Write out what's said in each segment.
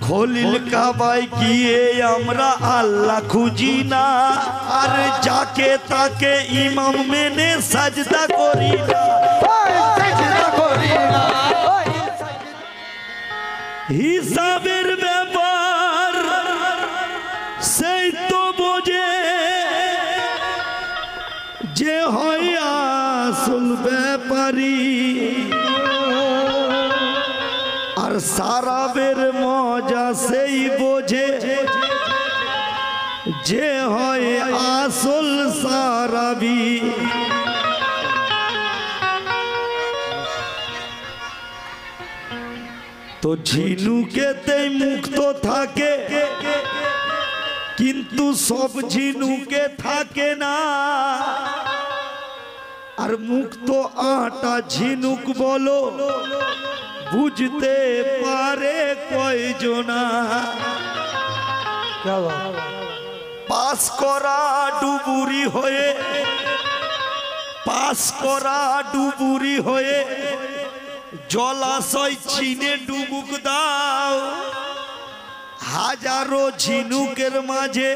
খলিল কাবায় গিয়ে আমরা আল্লাহ খুঁজি না, আর যাকে তাকে ইমাম মেনে সাজদা করি না। হিসাবের ব্যাপার সেই তো বোঝে যে হয় আসল ব্যাপারী, আর সারাবের মজা সেই বোঝে যে হয় আসল সারাবি। তো ঝিনুকেতেই মুক্ত থাকে, কিন্তু সব ঝিনুকে থাকে না। আর মুক্ত আটা ঝিনুক বলো বুঝতে পারে কয়জনা। পাস করা ডুবুরি হয়ে, পাস করা ডুবুরি হয়ে জলাশয় চিনে ডুবুক দাও। হাজারো ঝিনুকের মাঝে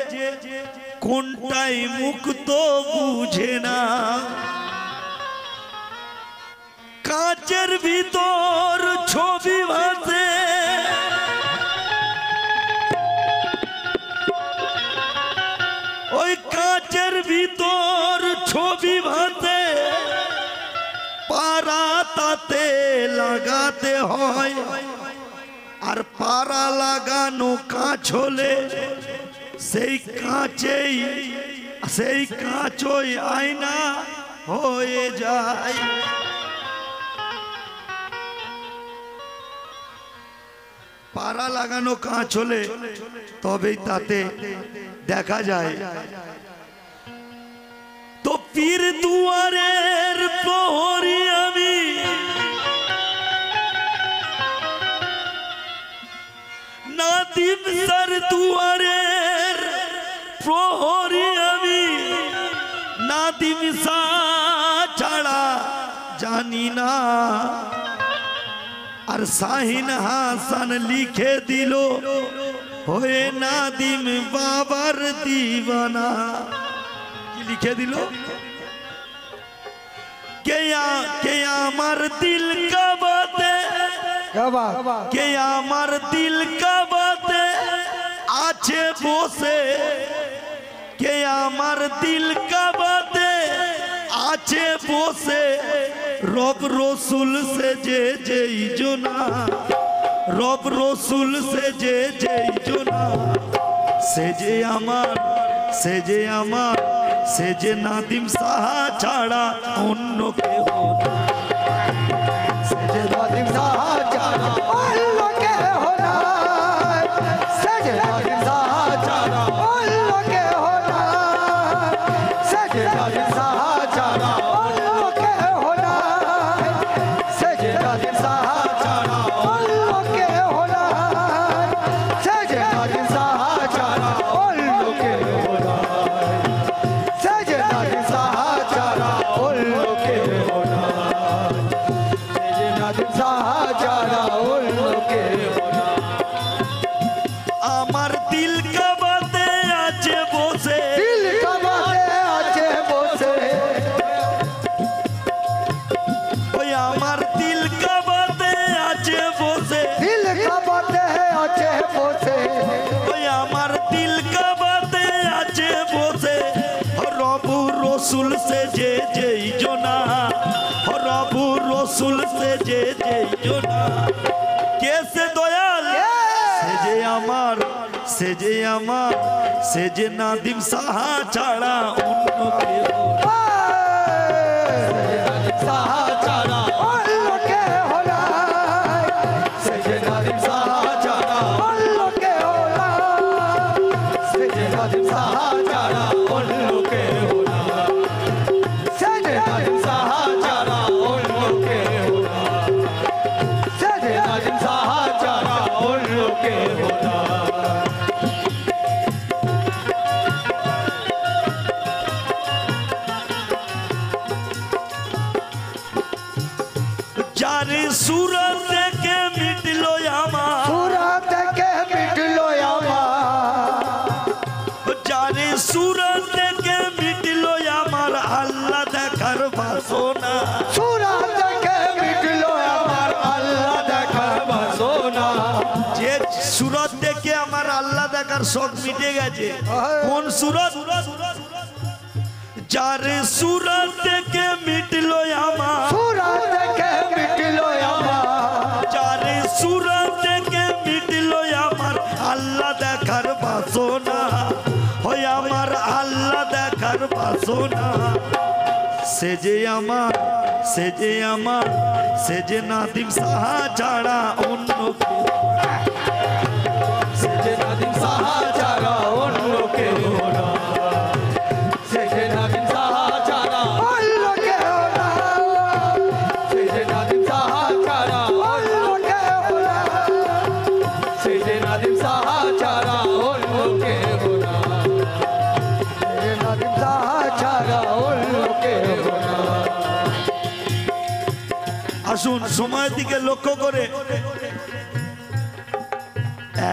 কোনটাই মুক্ত বুঝে না। কাঁচের ভিতর ছবি ভাসে, ওই কাঁচের ভিতর ছবি ভাসে, পারা তাতে লাগাতে হয়। আর পারা লাগানো কাঁচ হলে সেই কাঁচই আয়না হয়ে যায়। পারা লাগানো কাঁচ হলে তবেই তাতে দেখা যায়। তো পীর দুয়ারের প্রহরী আমি, নাদিম স্যার দুয়ারের প্রহরী আমি, নাদিম স্যার ছাড়া জানি না। আর শাহিন হাসান লিখে দিল হয়ে নাদিম বাবার দিবানা। কি লিখে দিল? কে আমার দিল কা বাতে, কে আমার দিল কা বাতে আছে বসে, কে আমার দিল কা বাতে আছে বসে। রব রসুল সে যে যেই জোনা, রব রসুল সে যে যেই জোনা, সে যে আমার, সে যে আমার, সে যে নাদিম সাহা ছাড়া অন্য কেউ না। সে যে নাদিম সাহা ছাড়া অন্য কেউ না, সে যে নাদিম সাহা ছাড়া অন্য কেউ না, সে যে নাদিম সাহা ছাড়া অন্য কেউ না, সে যে নাদিম সাহা ছাড়া অন্য কেউ না, সে যে নাদিম সাহা ছাড়া অন্য কেউ না, সে যে নাদিম সাহা ছাড়া অন্য কেউ না, সে যে নাদিম সাহা ছাড়া অন্য কেউ না। আমার দিল কা বাতে আছে বসে, দিল কা বাতে আছে বসে, ওই আমার দিল কা বাতে আছে বসে, দিল কা বাতে আছে বসে, ওই আমার দিল কা বাতে আছে বসে। রবু রসুল সে যে যেই জোনা, রবু রসুল সে যে যেই জোনা। কেসে দয়াল সে যে আমার, সে যে আমার, সে যে নাদিম সাহা ছাড়া অন্য কেউ না। সাহা ছাড়া অন্য কেউ না, সে যে নাদিম সাহা ছাড়া অন্য কেউ না, সে যে নাদিম সাহা ছাড়া অন্য কেউ না, সে যে নাদিম সাহা ছাড়া অন্য কেউ না, সে যে নাদিম সাহা ছাড়া অন্য কেউ না। যারে সুরত থেকে মিটলো আমার, সুরত থেকে যে সুরত দেখে আমার আল্লাহ দেখার শখ মিটে গেছে। কোন সুরত? যার সুরত দেখে মিটলো আমার, সুরত দেখে মিটলো আমার, যার সুরত দেখে মিটলো আমার আল্লাহ দেখার বাসনা, ওই আমার আল্লাহ দেখার বাসনা। সে যে আমার, সে যে আমার, সে যে নাদিম সাহা ছাড়া অন্য কেউ, সে যে নাদিম সাহা ছাড়া অন্য কেউ না, সে যে নাদিম সাহা ছাড়া অন্য কেউ না, সে যে নাদিম সাহা ছাড়া অন্য কেউ না, সে যে নাদিম সাহা ছাড়া অন্য কেউ না, সে যে নাদিম সাহা ছাড়া অন্য কেউ না। আসুন সময়ের দিকে লক্ষ্য করে,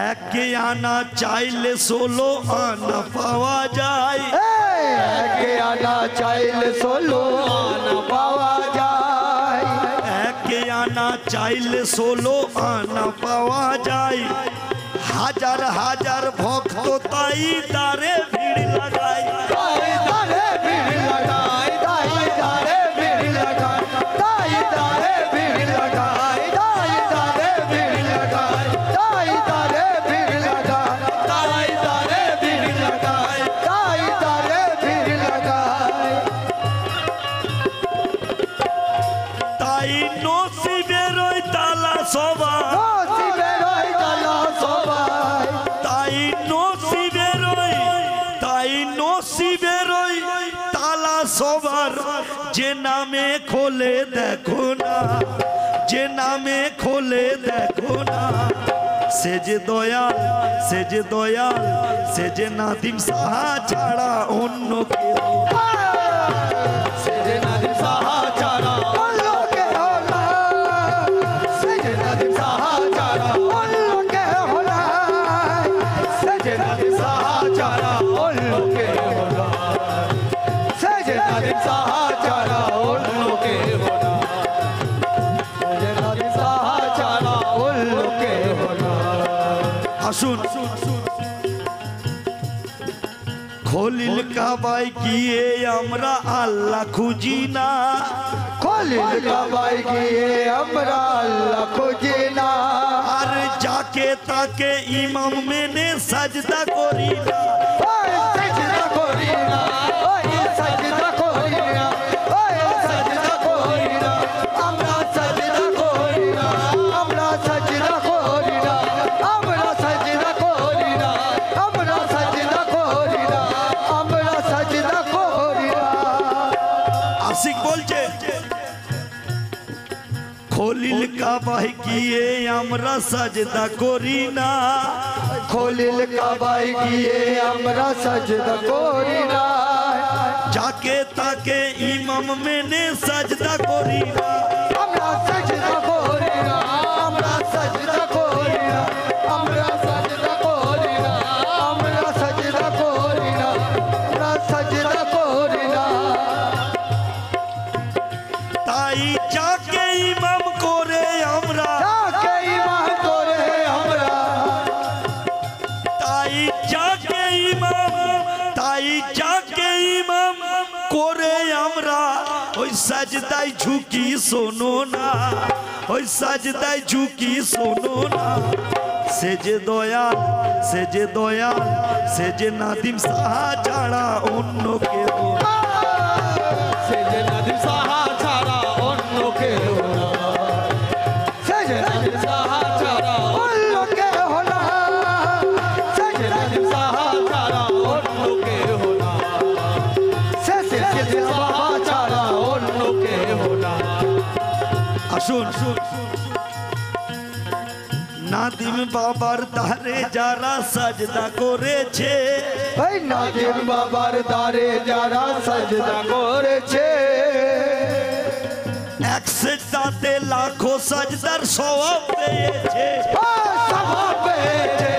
একে আনা চাইলে 16 আনা পাওয়া যায়, একে আনা চাইলে 16 আনা পাওয়া যায়, একে আনা চাইলে 16 আনা পাওয়া যায়। হাজার হাজার ভক্ত তাই তারে ভিড় লাগায়, তাই তারে ভিড় লাগায়, তাই তারে ভিড় লাগায়, তাই তারে ভিড় লাগায়, তাই তারে ভিড় লাগায়, তাই তারে ভিড় লাগায়, তাই তারে ভিড় লাগায়, তাই তারে ভিড় লাগায়। তাই নসিবের ওই তালা সবাই, নসিবের ওই তালা সবাই, তাই নসিবের ওই, তাই নসিবের ওই তালা সবার। যে নামে খোলে দেখো না, যে নামে খোলে দেখো না, সে যে দয়াল, সে যে দয়াল, সে যে নাদিম সাহা ছাড়া অন্য কেউ, সে যে নাদিম সাহা ছাড়া অন্য কেউ না, সে যে নাদিম সাহা ছাড়া অন্য কেউ না, সে যে নাদিম সাহা ছাড়া অন্য কেউ না, সে যে নাদিম সাহা ছাড়া অন্য কেউ না, সে যে নাদিম সাহা ছাড়া অন্য কেউ না। আসুন খলিল কাবায় গিয়ে আমরা আল্লাহ খুঁজি না, খলিল কাবায় গিয়ে আমরা আল্লাহ খুঁজি না, আর যাকে তাকে ইমাম মেনে সাজদা করি না, ওই সাজদা করি না, ওই সাজদা করি না, ওই সাজদা করি না, আমরা সাজদা করি না, আমরা সাজদা করি না, আমরা সাজদা করি না, আমরা সাজদা করি না, আমরা সাজদা করি না। আশিক বলছে খলিল কাবায় গিয়ে আমরা সাজদা করি না, খলিল কাবায় গিয়ে আমরা সাজদা করি না, যাকে তাকে ইমাম মেনে সাজদা করি না, আমরা সাজদা করি না, আমরা সাজদা করি না, আমরা সাজদা করি না, আমরা সাজদা করি না, আমরা সাজদা করি না। তাই যাকে ইমাম করে আমরা, যাকে ইমান করে আমরা, তাই যাকে ইমাম, তাই যাকে ইমাম করে আমরা ওই সাজদায় ঝুঁকি শোনো না, ওই সাজদায় ঝুঁকি শোনো না। সে যে দয়াল, সে যে দয়াল, সে যে নাদিম সাহা ছাড়া অন্য কেউ, সে যে নাদিম সাহা ছাড়া অন্য কেউ না, সে যে নাদিম সাহা ছাড়া অন্য কেউ না, সে যে নাদিম সাহা ছাড়া অন্য কেউ না, সে যে নাদিম সাহা ছাড়া অন্য কেউ না। আসুন নাদিম বাবার ধারে যারা সাজদা করেছে, ওই নাদিম বাবার দ্বারে যারা সাজদা করেছে, এক সেজদাতে লাখো সাজদার সওয়াব পেয়েছে, সওয়াব পেয়েছে,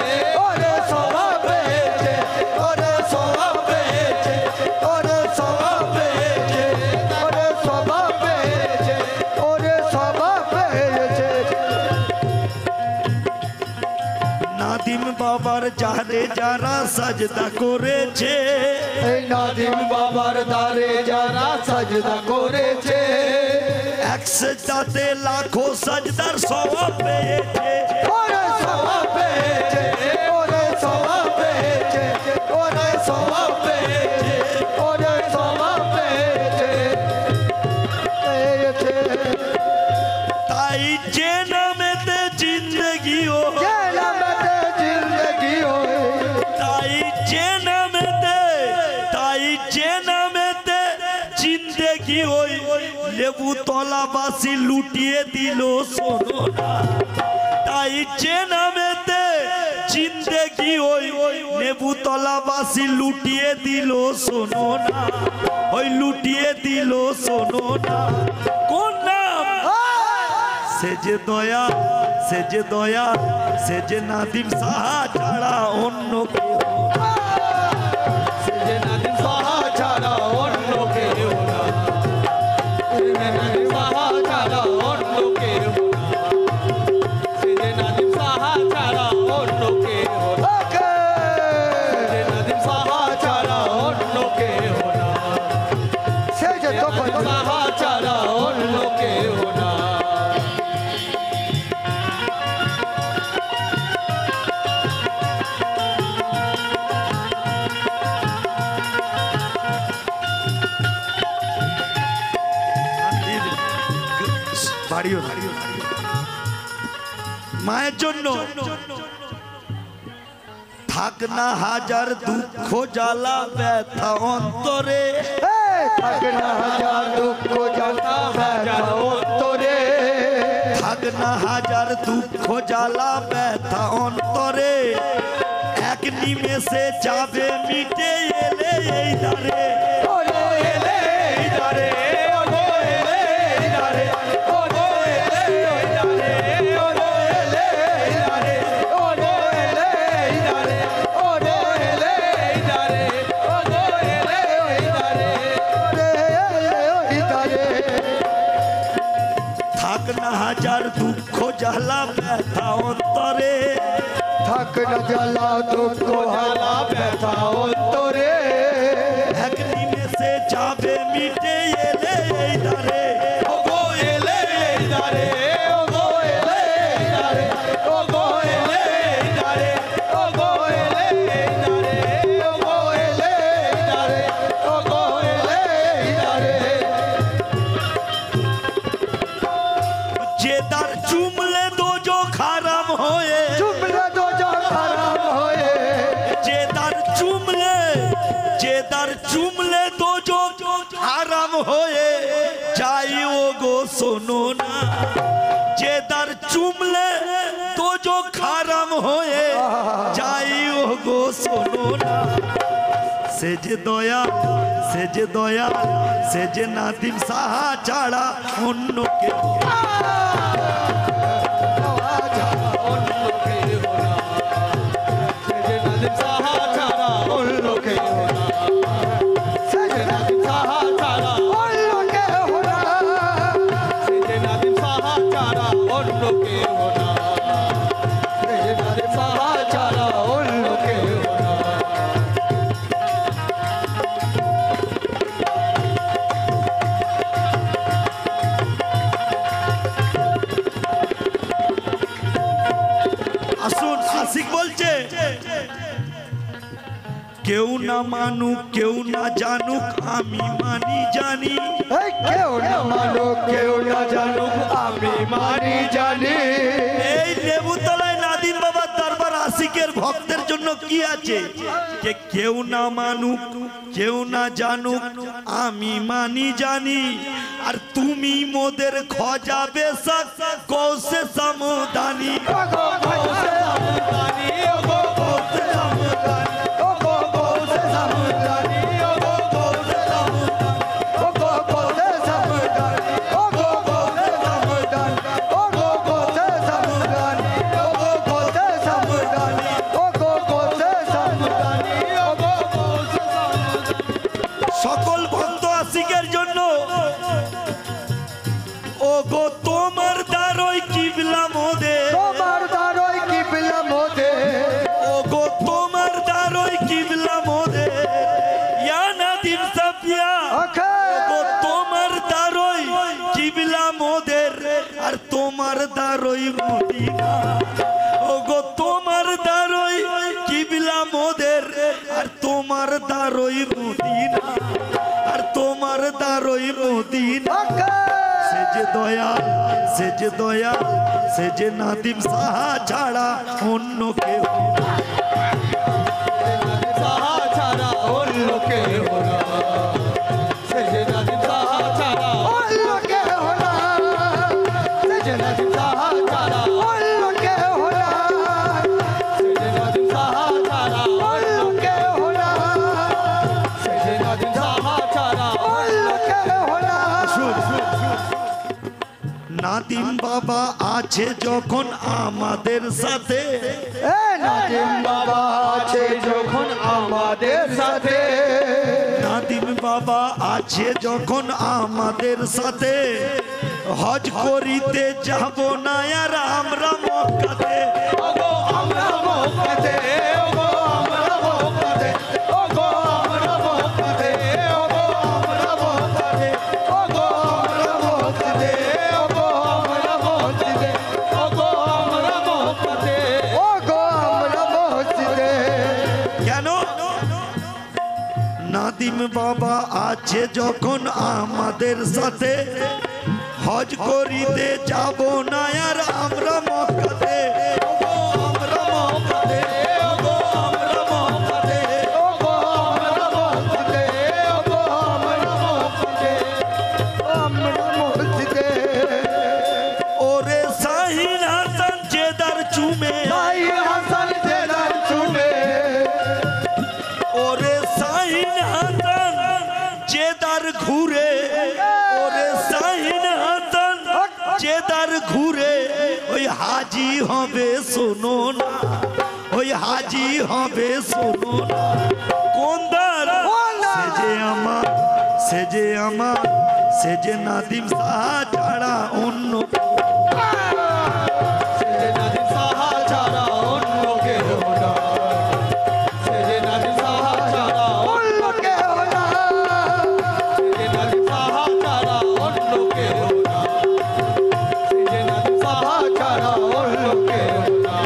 ওরে সওয়াব পেয়েছে, ওরে সওয়াব পেয়েছে, ওরে সওয়াব পেয়েছে, ওরে সওয়াব পেয়েছে, ওরে সওয়াব পেয়েছে। নাদিম বাবার যারে যারা সাজদা করেছে, এই নাদিম বাবার দ্বারে যারা সাজদা করেছে, এক সেজদাতে লাখো সাজদার সওয়াব পেয়েছে। ওরে সওয়াব পেয়েছে, ওরে সওয়াব পেয়েছে, ওরে সওয়াব পেয়েছে, ওরে সওয়াব পেয়েছে, পেয়েছে। তাই যে নামেতে জিন্দগি ও, যে নামেতে জিন্দগি হয়, তাই যে নামেতে, তাই যে নামেতে জিন্দগি ওই লেবু তলাবাসী লুটিয়ে দিল শোনো না। তাই যে নামেতে জিন্দগি ওই লেবু তলাবাসী লুটিয়ে দিল শোনো না, ওই লুটিয়ে দিল শোনো না। কোন নাম? সে যে দয়া, সে যে দয়া, সে যে নাদিম সাহা ছাড়া অন্য কেউ না। সে যে নাদিম সাহা ছাড়া অন্য কেউ না, সে যে নাদিম সাহা ছাড়া অন্য কেউ না, সে যে নাদিম সাহা ছাড়া অন্য কেউ না, সে যে নাদিম সাহা ছাড়া অন্য কেউ না, সে যে নাদিম সাহা ছাড়া অন্য কেউ না। বাড়িও না। মায়ের জন্য থাক না হাজার দুঃখ জ্বালা ব্যথা অন্তরে, থাক না হাজার দুঃখ জ্বালা ব্যথা অন্তরে, থাক না হাজার দুঃখ জ্বালা ব্যথা অন্তরে, এক নিমেষে যাবে মিটে এলে এই দারে। ওরে এলে এই দারে, ওরে এলে এই দারে, ওরে এলে এই দারে, ওরে এলে এই দারে, ওরে এলে এই দারে, ওরে এলে এই দারে, ওরে এলে এই দারে, ওরে এলে এই দারে। থাক না হাজার দুঃখ জ্বালা ব্যথা অন্তরে, থাক না জ্বালা দুঃখ জ্বালা ব্যথা অন্তরে, এক নিমেষে যাবে মিটে এলে এই দারে। ওগো এলে এই দারে, ওগো এলে এই দারে, ওগো এলে এই দারে, ওগো এলে এই দারে, ওগো এলে এই দারে, ওগো এলে এই দারে। যে তার চুমলে দোজো খারাম হয়ে, চুমলে তো যা খারাপ হয়ে, যে তার চুমলে, যে তার চুমলে দোজো হারাম হয়ে যাই ও গো শোনো না। যে তার চুমলে দোজো খারাম হয়ে যাই ও গো শোনো না। সে যে দয়া, সে যে দয়া, সে যে নাদিম সাহা ছাড়া অন্য কেউ না। অন্য কেউ না, সে যে নাদিম সাহা ছাড়া অন্য কেউ না, সে যে নাদিম সাহা ছাড়া অন্য কেউ না, সে যে নাদিম সাহা ছাড়া অন্য কেউ না, সে যে নাদিম সাহা ছাড়া অন্য কেউ না। আসুন, আশিক বলছে কেউ না মানুক, কেউ না জানুক, আমি মানি জানি। এই কেউ না মানুক, কেউ না জানুক, আমি মানি জানি। এই লেবুতলায় নাদিম বাবার দরবার আশিকের ভক্তের জন্য কি আছে? যে কেউ না মানুক, কেউ না জানুক, আমি মানি জানি। আর তুমি মোদের খোঁজা বেশক কৌশে সামদানি। ওগো কৌশে সামদানি, ওগো কৌশে সামদানি, ওগো কৌশে সামদানি, ওগো কৌশে সামদানি, ওগো কৌশে সামদানি, ওগো কৌশে সামদানি, ওগো কৌশে সামদানি, ওগো কৌশে সামদানি, ওগো কৌশে সামদানি, ওগো কৌশে সামদানি। সকল ভক্ত আশিকের জন্য ও গো তোমার দ্বারই কিবলা মোদের, তোমার দ্বারই কিবলা মোদের, তোমার দারই মদিনা আর তোমার দারই মদিনা সে যে দয়াল সে যে দয়াল সে যে নাদিম সাহা ছাড়া অন্য কেউ সাহা ছাড়া অন্য কেউ না সে যে নাদিম সাহা ছাড়া অন্য কেউ না সে যে নাদিম সাহা ছাড়া অন্য কেউ না সে যে নাদিম সাহা ছাড়া অন্য কেউ না সে যে নাদিম সাহা ছাড়া অন্য কেউ না নাদিম বাবা আছে যখন আমাদের সাথে নাদিম বাবা আছে যখন আমাদের সাথে নাদিম বাবা আছে যখন আমাদের সাথে হজ করিতে যাব না আর আমরা মক্কাতে ওগো আমরা মক্কাতে ওগো আমরা মক্কাতে ওগো আমরা মক্কাতে ওগো আমরা মক্কাতে ওগো আমরা মক্কাতে ওগো আমরা মক্কাতে ওগো আমরা মক্কাতে ওগো আমরা মক্কাতে কেন নাদিম বাবা আছে যখন আমাদের সাথে হজ করিতে যাব না আর আমরা মক্কাতে ওগো আমরা মক্কাতে ওগো আমরা মক্কাতে ওগো আমরা মক্কাতে ওগো আমরা মক্কাতে আমরা মক্কাতে ওরে শাহিন হাসান জেদার চুমে ভাই হাসান জেদার চুমে ওরে শাহিন হাসান জেদার ঘুরে ওরে শাহিন হাসান জেদার ঘুরে ওই হাজি হবে শোনো না ওই হাজি হবে শোনো না কোনদার সে যে আমার সে যে আমার সে যে নাদিম সাহা ছাড়া অন্য সে যে নাদিম সাহা ছাড়া অন্য কেউ না সে যে নাদিম সাহা ছাড়া অন্য কেউ না সে যে নাদিম সাহা ছাড়া অন্য কেউ না সে যে নাদিম সাহা ছাড়া অন্য কেউ না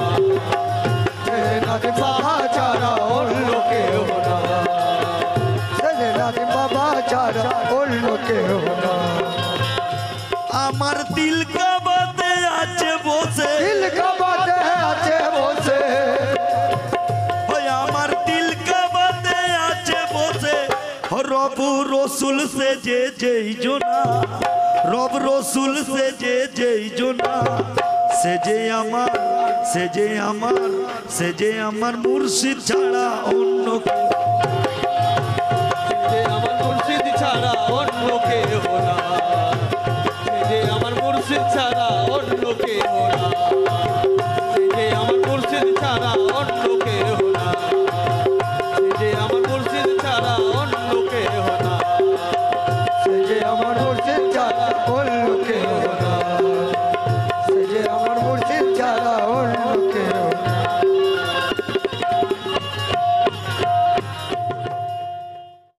সে যে নাদিম সাহা ছাড়া অন্য কেউ না সে যে নাদিম বাবা ছাড়া অন্য কেউ না আমার দিল কাবাতে আছে বসে দিল কাবাতে আছে বসে ওই আমার দিল কাবাতে আছে বসে রব রসুল সে যে যেই জোনা রব রসুল সে যে যেই জোনা সে যে আমার সে যে আমার সে যে আমার মুর্শিদ ছাড়া অন্য কেউ যে আমার মুর্শিদ ছাড়া অন্য কেউ না যে আমার মুর্শিদ ছাড়া অন্য কেউ না যে আমার মুর্শিদ ছাড়া অন্য